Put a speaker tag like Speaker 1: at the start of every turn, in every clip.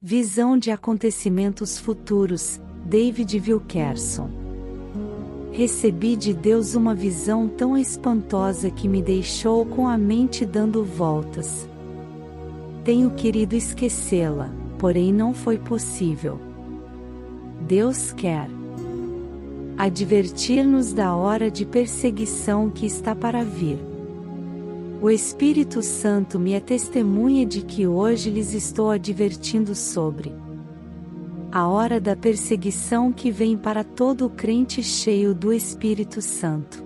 Speaker 1: Visão de acontecimentos futuros, David Wilkerson. Recebi de Deus uma visão tão espantosa que me deixou com a mente dando voltas. Tenho querido esquecê-la, porém não foi possível. Deus quer advertir-nos da hora de perseguição que está para vir. O Espírito Santo me é testemunha de que hoje lhes estou advertindo sobre a hora da perseguição que vem para todo o crente cheio do Espírito Santo.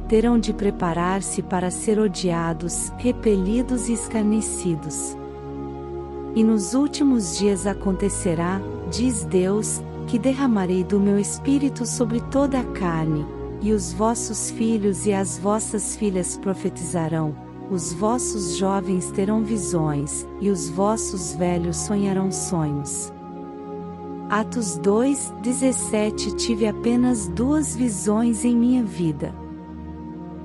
Speaker 1: Terão de preparar-se para ser odiados, repelidos e escarnecidos. E nos últimos dias acontecerá, diz Deus, que derramarei do meu Espírito sobre toda a carne, e os vossos filhos e as vossas filhas profetizarão, os vossos jovens terão visões, e os vossos velhos sonharão sonhos. Atos 2:17. Tive apenas 2 visões em minha vida.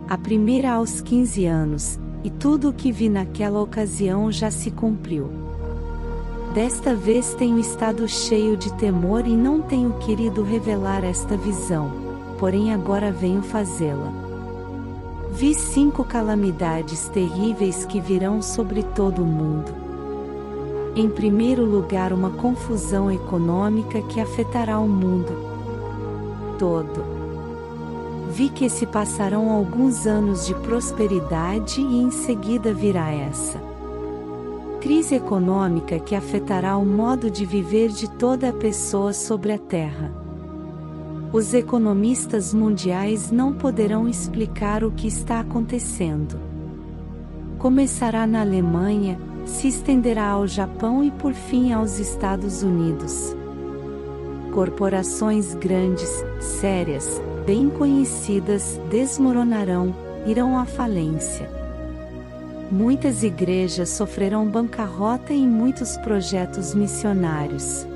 Speaker 1: A primeira aos 15 anos, e tudo o que vi naquela ocasião já se cumpriu. Desta vez tenho estado cheio de temor e não tenho querido revelar esta visão, porém agora venho fazê-la. Vi 5 calamidades terríveis que virão sobre todo o mundo. Em primeiro lugar, uma confusão econômica que afetará o mundo todo. Vi que se passarão alguns anos de prosperidade e em seguida virá essa crise econômica que afetará o modo de viver de toda a pessoa sobre a terra. Os economistas mundiais não poderão explicar o que está acontecendo. Começará na Alemanha, se estenderá ao Japão e por fim aos Estados Unidos. Corporações grandes, sérias, bem conhecidas, desmoronarão, irão à falência. Muitas igrejas sofrerão bancarrota e muitos projetos missionários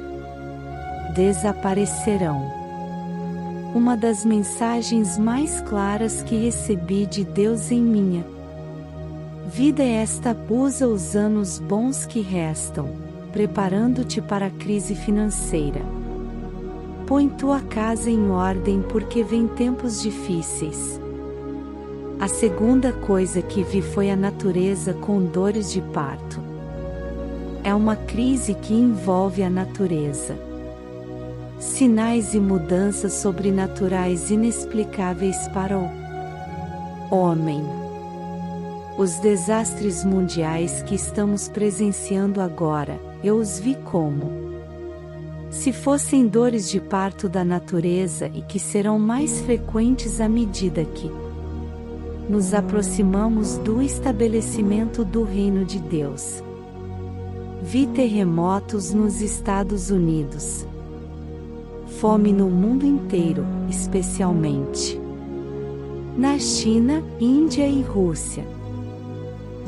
Speaker 1: desaparecerão. Uma das mensagens mais claras que recebi de Deus em minha vida é esta: usa os anos bons que restam, preparando-te para a crise financeira. Põe tua casa em ordem porque vem tempos difíceis. A segunda coisa que vi foi a natureza com dores de parto. É uma crise que envolve a natureza. Sinais e mudanças sobrenaturais inexplicáveis para o homem. Os desastres mundiais que estamos presenciando agora, eu os vi como se fossem dores de parto da natureza e que serão mais frequentes à medida que nos aproximamos do estabelecimento do reino de Deus. Vi terremotos nos Estados Unidos. Fome no mundo inteiro, especialmente na China, Índia e Rússia.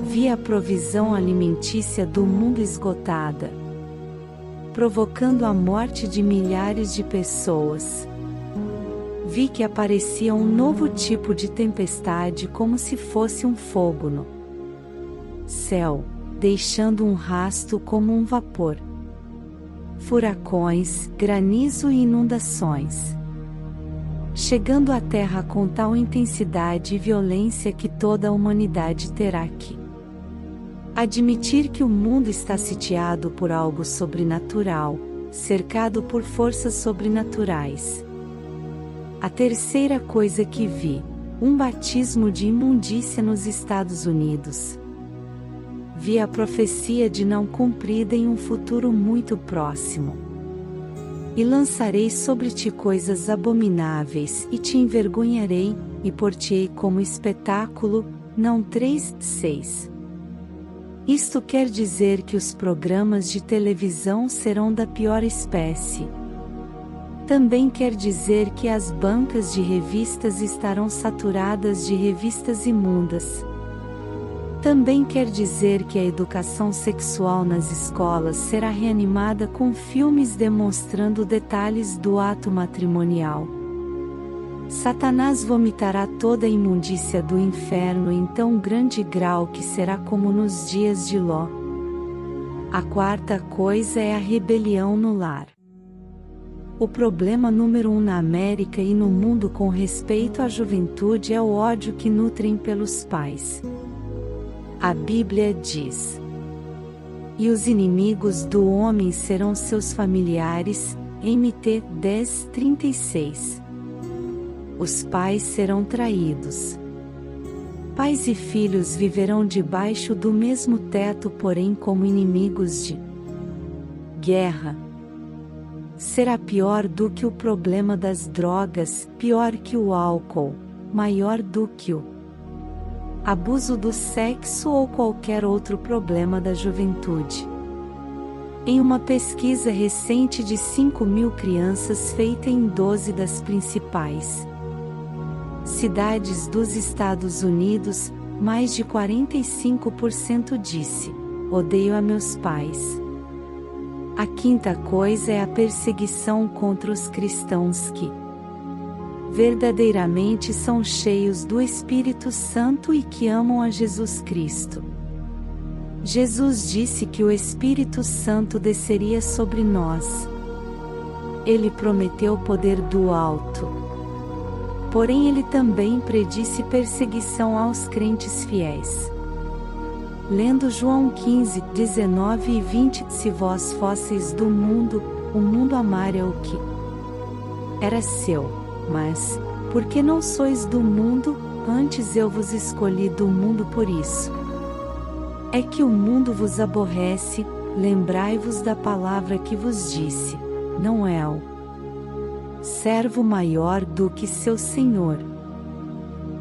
Speaker 1: Vi a provisão alimentícia do mundo esgotada, provocando a morte de milhares de pessoas. Vi que aparecia um novo tipo de tempestade como se fosse um fogo no céu, deixando um rasto como um vapor. Furacões, granizo e inundações. Chegando à Terra com tal intensidade e violência que toda a humanidade terá que admitir que o mundo está sitiado por algo sobrenatural, cercado por forças sobrenaturais. A terceira coisa que vi, um batismo de imundícia nos Estados Unidos. Vi a profecia de não cumprida em um futuro muito próximo. E lançarei sobre ti coisas abomináveis e te envergonharei, e por-te-ei como espetáculo, não 3:6. Isto quer dizer que os programas de televisão serão da pior espécie. Também quer dizer que as bancas de revistas estarão saturadas de revistas imundas. Também quer dizer que a educação sexual nas escolas será reanimada com filmes demonstrando detalhes do ato matrimonial. Satanás vomitará toda a imundícia do inferno em tão grande grau que será como nos dias de Ló. A quarta coisa é a rebelião no lar. O problema número 1 na América e no mundo com respeito à juventude é o ódio que nutrem pelos pais. A Bíblia diz: e os inimigos do homem serão seus familiares, Mt 10:36. Os pais serão traídos. Pais e filhos viverão debaixo do mesmo teto, porém como inimigos de guerra. Será pior do que o problema das drogas, pior que o álcool, maior do que o abuso do sexo ou qualquer outro problema da juventude. Em uma pesquisa recente de 5.000 crianças feita em 12 das principais cidades dos Estados Unidos, mais de 45% disse: odeio a meus pais. A quinta coisa é a perseguição contra os cristãos que verdadeiramente são cheios do Espírito Santo e que amam a Jesus Cristo. Jesus disse que o Espírito Santo desceria sobre nós. Ele prometeu o poder do alto. Porém, ele também predisse perseguição aos crentes fiéis. Lendo João 15, 19 e 20: se vós fosseis do mundo, o mundo amaria o que era seu, mas, porque não sois do mundo, antes eu vos escolhi do mundo, por isso é que o mundo vos aborrece. Lembrai-vos da palavra que vos disse: não é o servo maior do que seu senhor.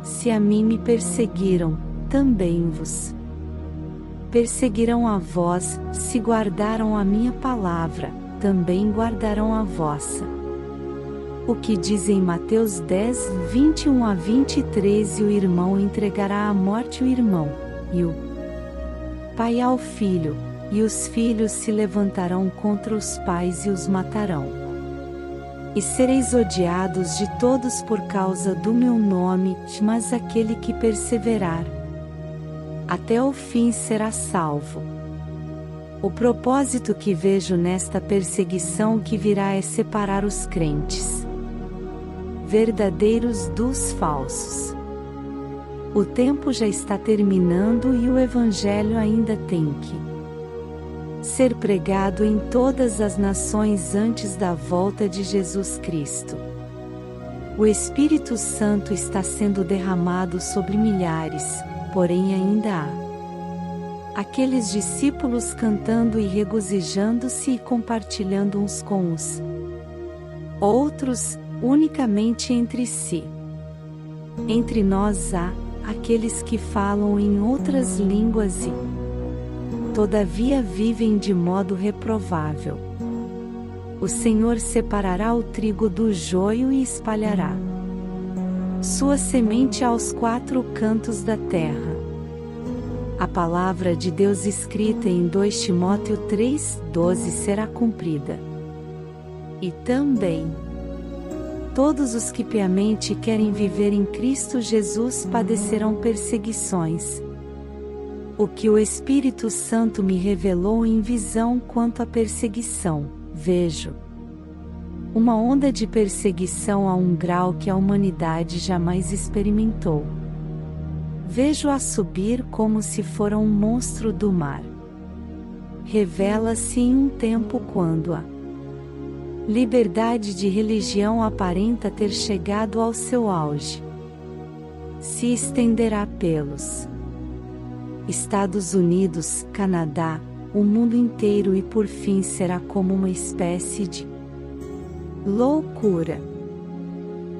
Speaker 1: Se a mim me perseguiram, também vos perseguirão a vós. Se guardaram a minha palavra, também guardarão a vossa. O que diz em Mateus 10, 21 a 23: e o irmão entregará à morte o irmão, e o pai ao filho, e os filhos se levantarão contra os pais e os matarão. E sereis odiados de todos por causa do meu nome, mas aquele que perseverar até o fim será salvo. O propósito que vejo nesta perseguição que virá é separar os crentes verdadeiros dos falsos. O tempo já está terminando e o Evangelho ainda tem que ser pregado em todas as nações antes da volta de Jesus Cristo. O Espírito Santo está sendo derramado sobre milhares, porém ainda há aqueles discípulos cantando e regozijando-se e compartilhando uns com os outros, unicamente entre si. Entre nós há aqueles que falam em outras línguas e, todavia, vivem de modo reprovável. O Senhor separará o trigo do joio e espalhará sua semente aos quatro cantos da terra. A palavra de Deus escrita em 2 Timóteo 3:12 será cumprida. E também todos os que piamente querem viver em Cristo Jesus padecerão perseguições. O que o Espírito Santo me revelou em visão quanto à perseguição: vejo uma onda de perseguição a um grau que a humanidade jamais experimentou. Vejo-a subir como se fora um monstro do mar. Revela-se em um tempo quando a liberdade de religião aparenta ter chegado ao seu auge. Se estenderá pelos Estados Unidos, Canadá, o mundo inteiro e por fim será como uma espécie de loucura.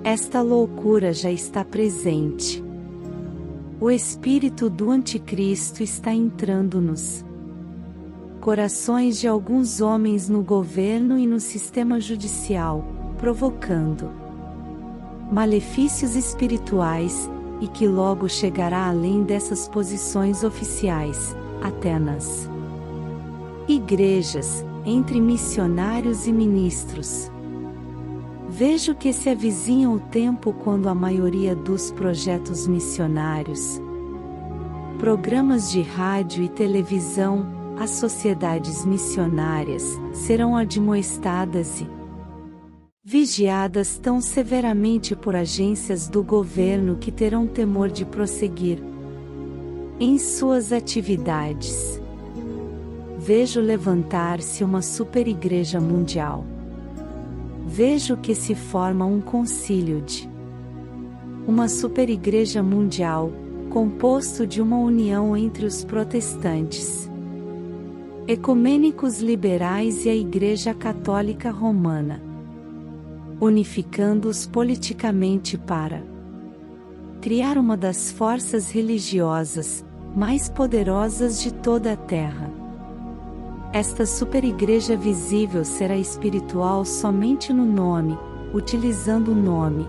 Speaker 1: Esta loucura já está presente. O espírito do anticristo está entrando nos corações de alguns homens no governo e no sistema judicial, provocando malefícios espirituais, e que logo chegará além dessas posições oficiais, até nas igrejas, entre missionários e ministros. Vejo que se avizinha o tempo quando a maioria dos projetos missionários, programas de rádio e televisão, as sociedades missionárias serão admoestadas e vigiadas tão severamente por agências do governo que terão temor de prosseguir em suas atividades. Vejo levantar-se uma superigreja mundial. Vejo que se forma um concílio de uma superigreja mundial, composto de uma união entre os protestantes, ecumênicos liberais e a Igreja Católica Romana, unificando-os politicamente para criar uma das forças religiosas mais poderosas de toda a Terra. Esta superigreja visível será espiritual somente no nome, utilizando o nome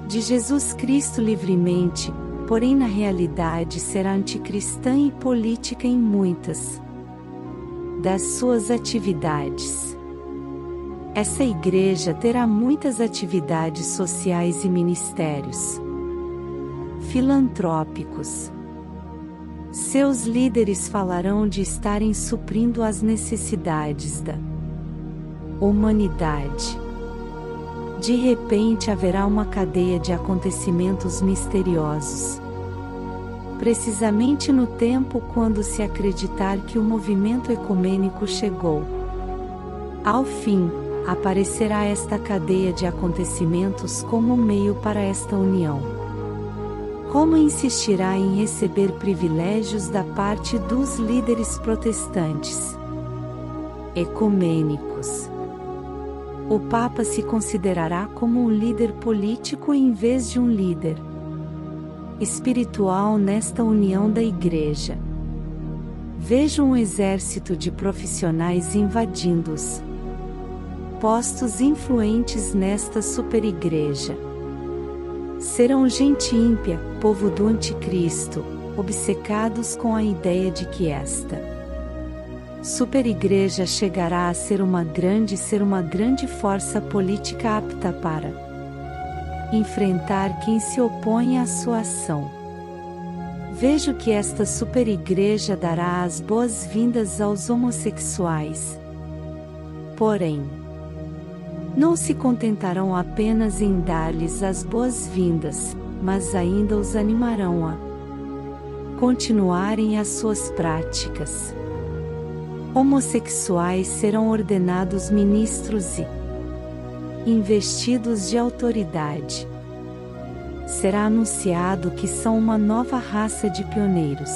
Speaker 1: de Jesus Cristo livremente, porém na realidade será anticristã e política em muitas das suas atividades. Essa igreja terá muitas atividades sociais e ministérios filantrópicos. Seus líderes falarão de estarem suprindo as necessidades da humanidade. De repente haverá uma cadeia de acontecimentos misteriosos. Precisamente no tempo quando se acreditar que o movimento ecumênico chegou ao fim, aparecerá esta cadeia de acontecimentos como um meio para esta união. Roma insistirá em receber privilégios da parte dos líderes protestantes ecumênicos. O Papa se considerará como um líder político em vez de um líder espiritual nesta união da Igreja. Vejo um exército de profissionais invadindo os postos influentes nesta superigreja. Serão gente ímpia, povo do anticristo, obcecados com a ideia de que esta superigreja chegará a ser uma grande força política apta para enfrentar quem se opõe à sua ação. Vejo que esta superigreja dará as boas-vindas aos homossexuais. Porém, não se contentarão apenas em dar-lhes as boas-vindas, mas ainda os animarão a continuarem as suas práticas. Homossexuais serão ordenados ministros e investidos de autoridade. Será anunciado que são uma nova raça de pioneiros,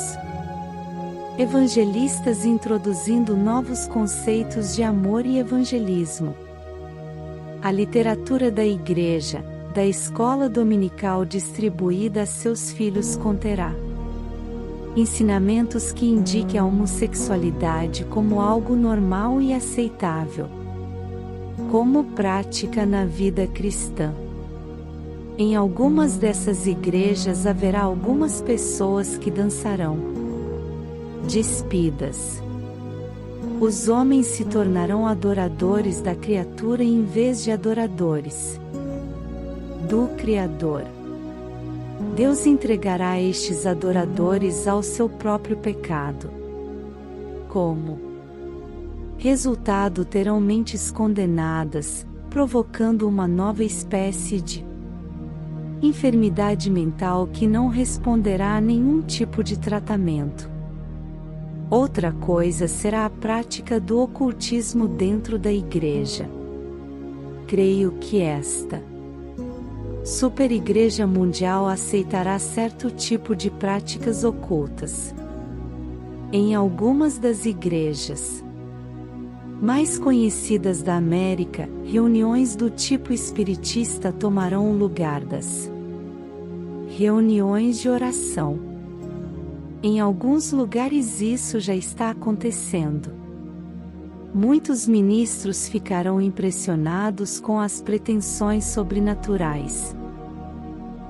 Speaker 1: evangelistas introduzindo novos conceitos de amor e evangelismo. A literatura da igreja, da escola dominical distribuída a seus filhos conterá ensinamentos que indiquem a homossexualidade como algo normal e aceitável, como prática na vida cristã. Em algumas dessas igrejas haverá algumas pessoas que dançarão despidas. Os homens se tornarão adoradores da criatura em vez de adoradores do Criador. Deus entregará estes adoradores ao seu próprio pecado. Como resultado, terão mentes condenadas, provocando uma nova espécie de enfermidade mental que não responderá a nenhum tipo de tratamento. Outra coisa será a prática do ocultismo dentro da igreja. Creio que esta superigreja mundial aceitará certo tipo de práticas ocultas. Em algumas das igrejas mais conhecidas da América, reuniões do tipo espiritista tomarão o lugar das reuniões de oração. Em alguns lugares isso já está acontecendo. Muitos ministros ficarão impressionados com as pretensões sobrenaturais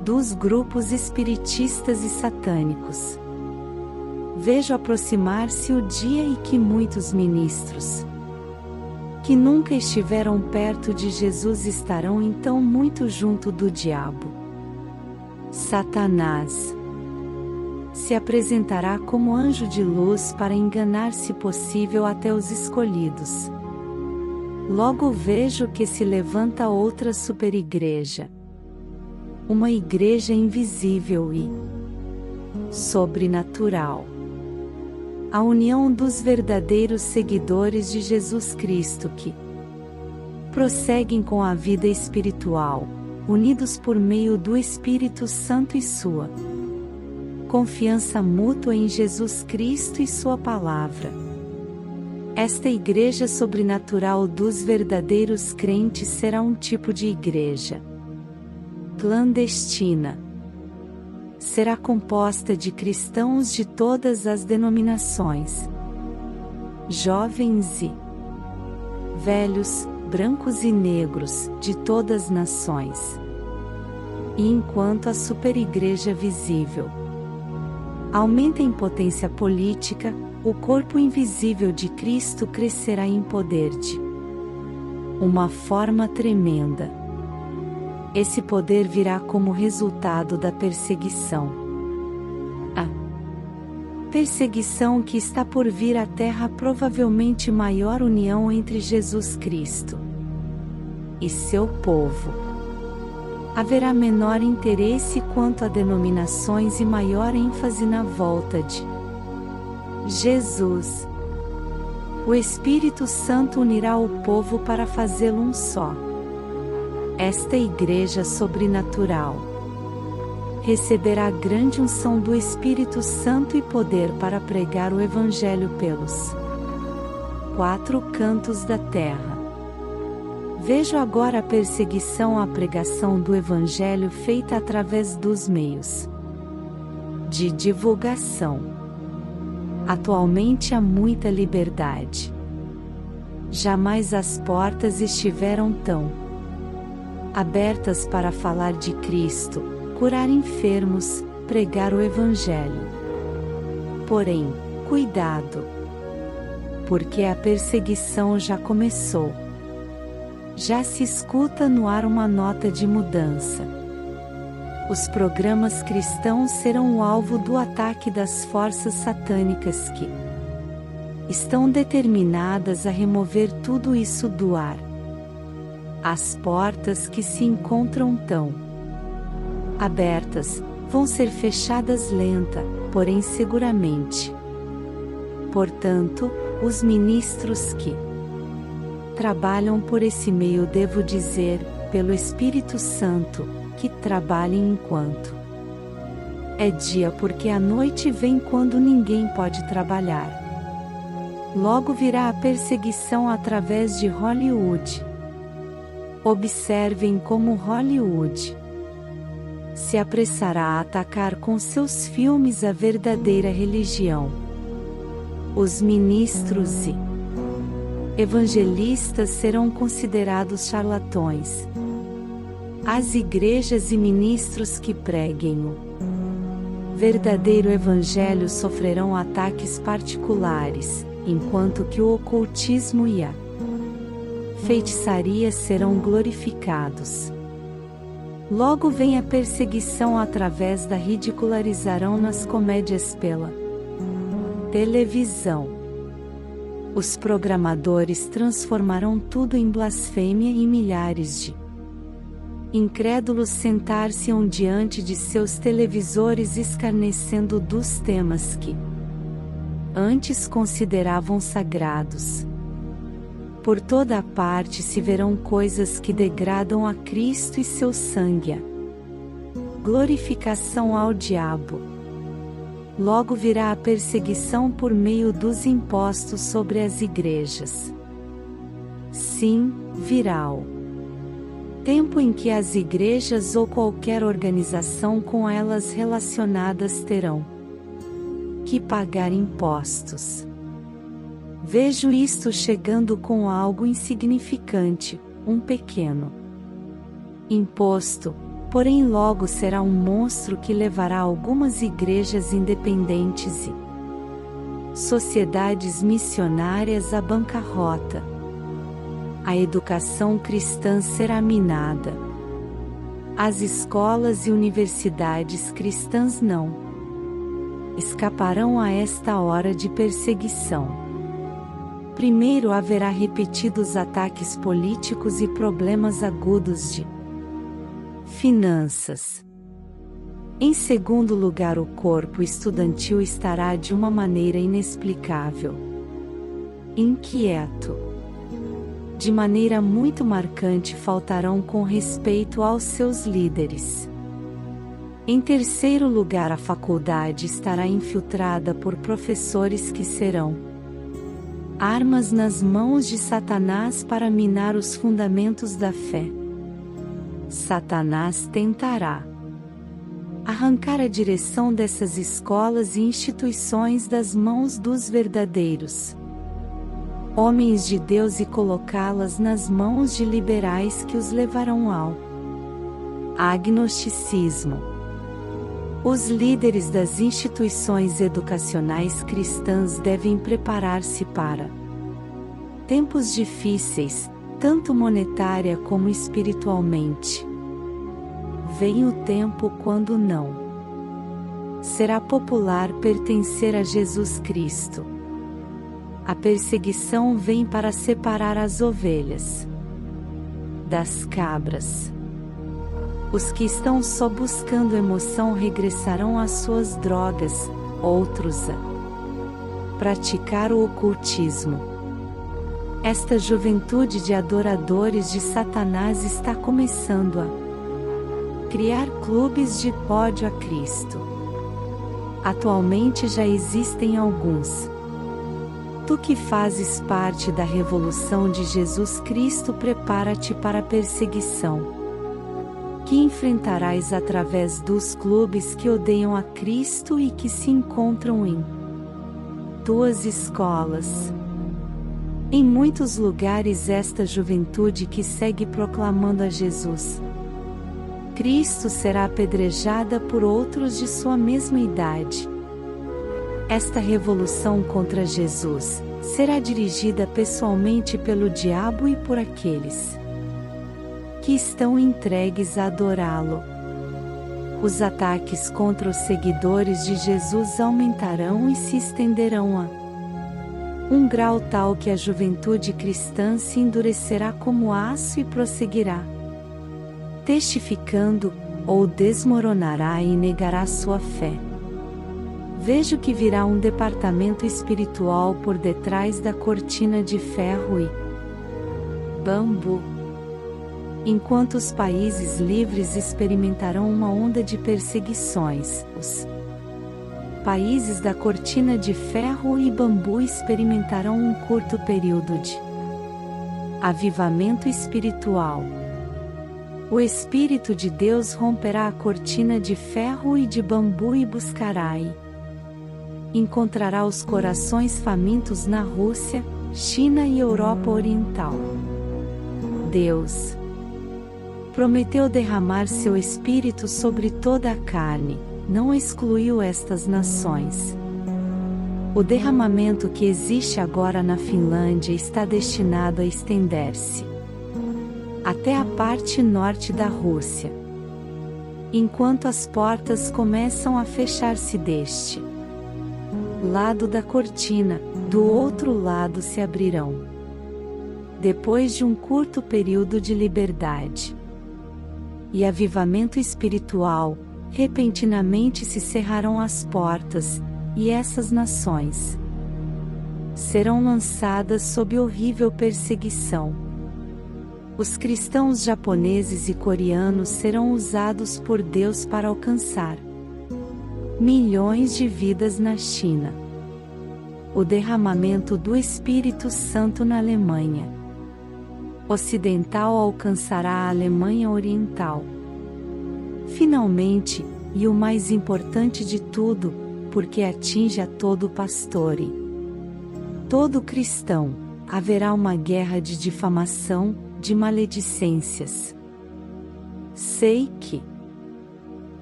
Speaker 1: dos grupos espiritistas e satânicos. Vejo aproximar-se o dia em que muitos ministros que nunca estiveram perto de Jesus estarão então muito junto do diabo, Satanás. Se se apresentará como anjo de luz para enganar, se possível, até os escolhidos. Logo vejo que se levanta outra superigreja. Uma igreja invisível e sobrenatural. A união dos verdadeiros seguidores de Jesus Cristo que prosseguem com a vida espiritual, unidos por meio do Espírito Santo e sua confiança mútua em Jesus Cristo e sua palavra. Esta igreja sobrenatural dos verdadeiros crentes será um tipo de igreja clandestina. Será composta de cristãos de todas as denominações, jovens e velhos, brancos e negros, de todas as nações. E enquanto a superigreja visível aumenta em potência política, o corpo invisível de Cristo crescerá em poder de uma forma tremenda. Esse poder virá como resultado da perseguição. A perseguição que está por vir à terra, provavelmente maior união entre Jesus Cristo e seu povo. Haverá menor interesse quanto a denominações e maior ênfase na volta de Jesus. O Espírito Santo unirá o povo para fazê-lo um só. Esta igreja sobrenatural receberá grande unção do Espírito Santo e poder para pregar o Evangelho pelos quatro cantos da terra. Vejo agora a perseguição à pregação do Evangelho feita através dos meios de divulgação. Atualmente há muita liberdade. Jamais as portas estiveram tão abertas para falar de Cristo, curar enfermos, pregar o Evangelho. Porém, cuidado! Porque a perseguição já começou. Já se escuta no ar uma nota de mudança. Os programas cristãos serão o alvo do ataque das forças satânicas que estão determinadas a remover tudo isso do ar. As portas que se encontram tão abertas vão ser fechadas lenta, porém seguramente. Portanto, os ministros que trabalham por esse meio, devo dizer, pelo Espírito Santo, que trabalhem enquanto é dia, porque a noite vem quando ninguém pode trabalhar. Logo virá a perseguição através de Hollywood. Observem como Hollywood se apressará a atacar com seus filmes a verdadeira religião. Os ministros e evangelistas serão considerados charlatões. As igrejas e ministros que preguem o verdadeiro evangelho sofrerão ataques particulares, enquanto que o ocultismo e a feitiçaria serão glorificados. Logo vem a perseguição através da ridicularizarão nas comédias pela televisão. Os programadores transformarão tudo em blasfêmia e milhares de incrédulos sentar-se-ão diante de seus televisores escarnecendo dos temas que antes consideravam sagrados. Por toda a parte se verão coisas que degradam a Cristo e seu sangue. Glorificação ao diabo. Logo virá a perseguição por meio dos impostos sobre as igrejas. Sim, virá o tempo em que as igrejas ou qualquer organização com elas relacionadas terão que pagar impostos. Vejo isto chegando com algo insignificante, um pequeno imposto, porém logo será um monstro que levará algumas igrejas independentes e sociedades missionárias à bancarrota. A educação cristã será minada. As escolas e universidades cristãs não escaparão a esta hora de perseguição. Primeiro haverá repetidos ataques políticos e problemas agudos de finanças. Em segundo lugar, o corpo estudantil estará de uma maneira inexplicável, inquieto. De maneira muito marcante, faltarão com respeito aos seus líderes. Em terceiro lugar, a faculdade estará infiltrada por professores que serão armas nas mãos de Satanás para minar os fundamentos da fé. Satanás tentará arrancar a direção dessas escolas e instituições das mãos dos verdadeiros homens de Deus e colocá-las nas mãos de liberais que os levarão ao agnosticismo. Os líderes das instituições educacionais cristãs devem preparar-se para tempos difíceis, tanto monetária como espiritualmente. Vem o tempo quando não será popular pertencer a Jesus Cristo. A perseguição vem para separar as ovelhas das cabras. Os que estão só buscando emoção regressarão às suas drogas, outros a praticar o ocultismo. Esta juventude de adoradores de Satanás está começando a criar clubes de ódio a Cristo. Atualmente já existem alguns. Tu que fazes parte da revolução de Jesus Cristo, prepara-te para a perseguição que enfrentarás através dos clubes que odeiam a Cristo e que se encontram em tuas escolas. Em muitos lugares, esta juventude que segue proclamando a Jesus Cristo será apedrejada por outros de sua mesma idade. Esta revolução contra Jesus será dirigida pessoalmente pelo diabo e por aqueles que estão entregues a adorá-lo. Os ataques contra os seguidores de Jesus aumentarão e se estenderão a um grau tal que a juventude cristã se endurecerá como aço e prosseguirá testificando, ou desmoronará e negará sua fé. Vejo que virá um departamento espiritual por detrás da cortina de ferro e bambu. Enquanto os países livres experimentarão uma onda de perseguições, os países da cortina de ferro e bambu experimentarão um curto período de avivamento espiritual. O Espírito de Deus romperá a cortina de ferro e de bambu e buscará e encontrará os corações famintos na Rússia, China e Europa Oriental. Deus prometeu derramar seu Espírito sobre toda a carne, não excluiu estas nações. O derramamento que existe agora na Finlândia está destinado a estender-se até a parte norte da Rússia. Enquanto as portas começam a fechar-se deste lado da cortina, do outro lado se abrirão. Depois de um curto período de liberdade e avivamento espiritual, repentinamente se cerrarão as portas, e essas nações serão lançadas sob horrível perseguição. Os cristãos japoneses e coreanos serão usados por Deus para alcançar milhões de vidas na China. O derramamento do Espírito Santo na Alemanha Ocidental alcançará a Alemanha Oriental. Finalmente, e o mais importante de tudo, porque atinge a todo pastor e todo cristão, haverá uma guerra de difamação, de maledicências. Sei que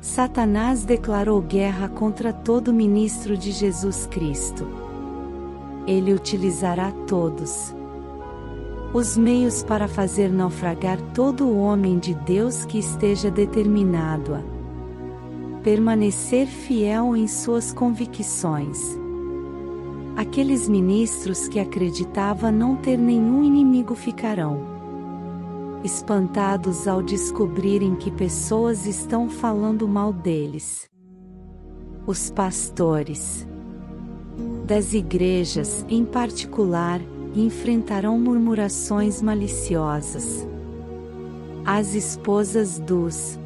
Speaker 1: Satanás declarou guerra contra todo ministro de Jesus Cristo. Ele utilizará todos os meios para fazer naufragar todo o homem de Deus que esteja determinado a permanecer fiel em suas convicções. Aqueles ministros que acreditavam não ter nenhum inimigo ficarão espantados ao descobrirem que pessoas estão falando mal deles. Os pastores das igrejas, em particular, enfrentarão murmurações maliciosas. As esposas dos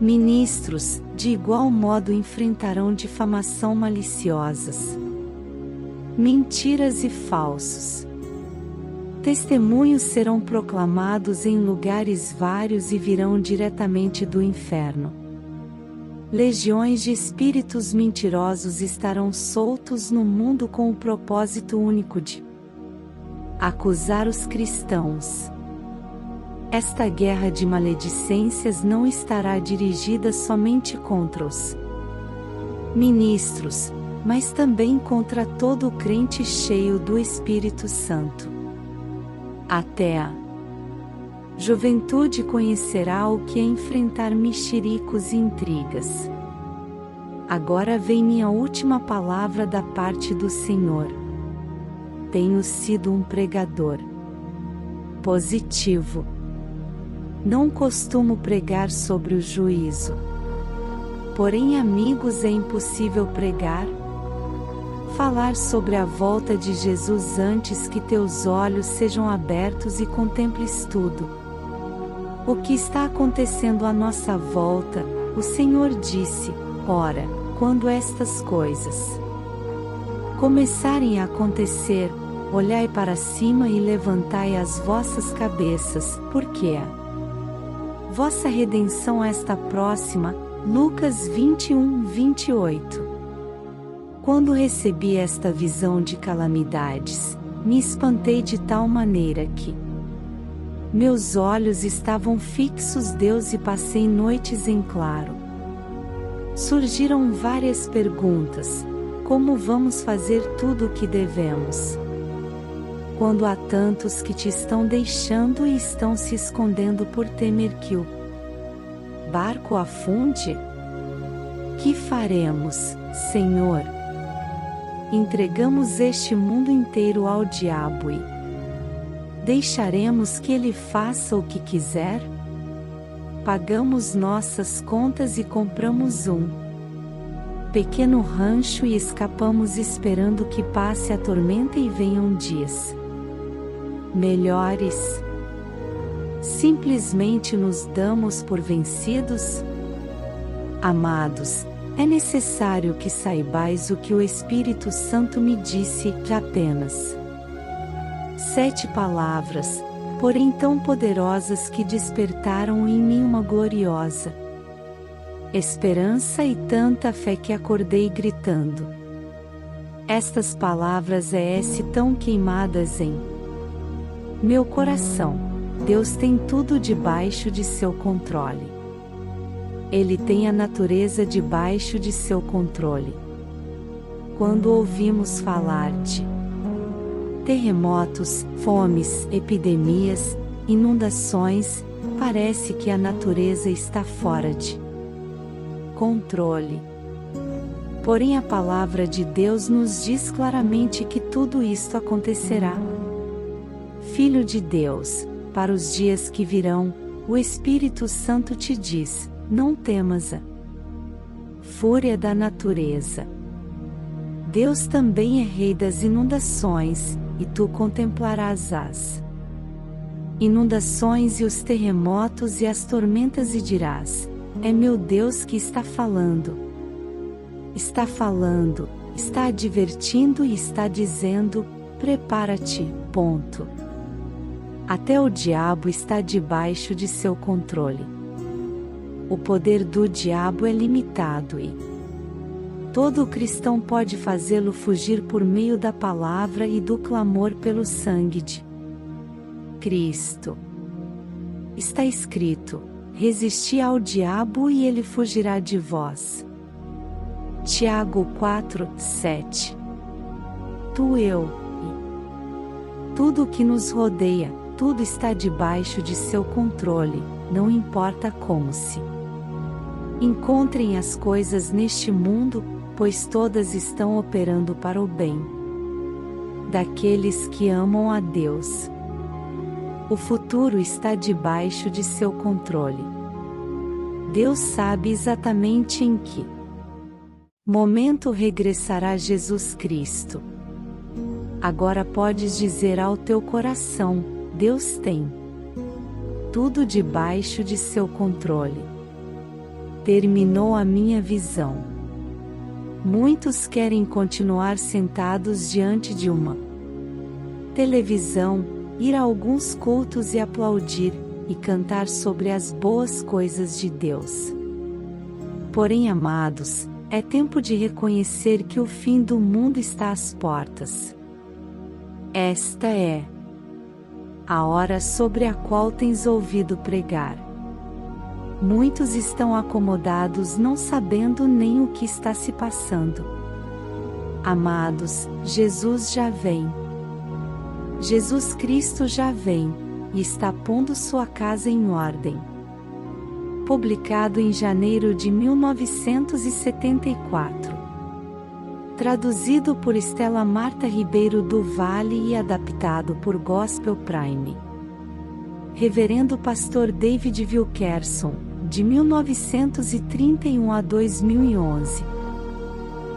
Speaker 1: ministros, de igual modo, enfrentarão difamação maliciosas, mentiras e falsos testemunhos serão proclamados em lugares vários e virão diretamente do inferno. Legiões de espíritos mentirosos estarão soltos no mundo com o propósito único de acusar os cristãos. Esta guerra de maledicências não estará dirigida somente contra os ministros, mas também contra todo o crente cheio do Espírito Santo. Até a juventude conhecerá o que é enfrentar mexericos e intrigas. Agora vem minha última palavra da parte do Senhor. Tenho sido um pregador positivo. Não costumo pregar sobre o juízo. Porém, amigos, é impossível falar sobre a volta de Jesus antes que teus olhos sejam abertos e contemples tudo o que está acontecendo à nossa volta. O Senhor disse: ora, quando estas coisas começarem a acontecer, olhai para cima e levantai as vossas cabeças, porque a vossa redenção está próxima. Lucas 21:28. Quando recebi esta visão de calamidades, me espantei de tal maneira que meus olhos estavam fixos em Deus e passei noites em claro. Surgiram várias perguntas: como vamos fazer tudo o que devemos? Quando há tantos que te estão deixando e estão se escondendo por temer que o barco afunde? Que faremos, Senhor? Entregamos este mundo inteiro ao diabo e deixaremos que ele faça o que quiser? Pagamos nossas contas e compramos um pequeno rancho e escapamos esperando que passe a tormenta e venham dias melhores? Simplesmente nos damos por vencidos? Amados, é necessário que saibais o que o Espírito Santo me disse, de apenas 7 palavras, porém tão poderosas que despertaram em mim uma gloriosa esperança e tanta fé que acordei gritando. Estas palavras tão queimadas em meu coração: Deus tem tudo debaixo de seu controle. Ele tem a natureza debaixo de seu controle. Quando ouvimos falar de terremotos, fomes, epidemias, inundações, parece que a natureza está fora de controle. Porém, a palavra de Deus nos diz claramente que tudo isto acontecerá. Filho de Deus, para os dias que virão, o Espírito Santo te diz: não temas a fúria da natureza. Deus também é rei das inundações, e tu contemplarás as inundações e os terremotos e as tormentas e dirás: é meu Deus que está falando. Está falando, está advertindo e está dizendo: prepara-te, ponto. Até o diabo está debaixo de seu controle. O poder do diabo é limitado e todo cristão pode fazê-lo fugir por meio da palavra e do clamor pelo sangue de Cristo. Está escrito: resisti ao diabo e ele fugirá de vós. Tiago 4:7. Eu e tudo o que nos rodeia, tudo está debaixo de seu controle, não importa como se Encontrem as coisas neste mundo, pois todas estão operando para o bem daqueles que amam a Deus. O futuro está debaixo de seu controle. Deus sabe exatamente em que momento regressará Jesus Cristo. Agora podes dizer ao teu coração: Deus tem tudo debaixo de seu controle. Terminou a minha visão. Muitos querem continuar sentados diante de uma televisão, ir a alguns cultos e aplaudir, e cantar sobre as boas coisas de Deus. Porém, amados, é tempo de reconhecer que o fim do mundo está às portas. Esta é a hora sobre a qual tens ouvido pregar. Muitos estão acomodados não sabendo nem o que está se passando. Amados, Jesus já vem. Jesus Cristo já vem, e está pondo sua casa em ordem. Publicado em janeiro de 1974. Traduzido por Estela Marta Ribeiro do Vale e adaptado por Gospel Prime. Reverendo Pastor David Wilkerson, de 1931 a 2011.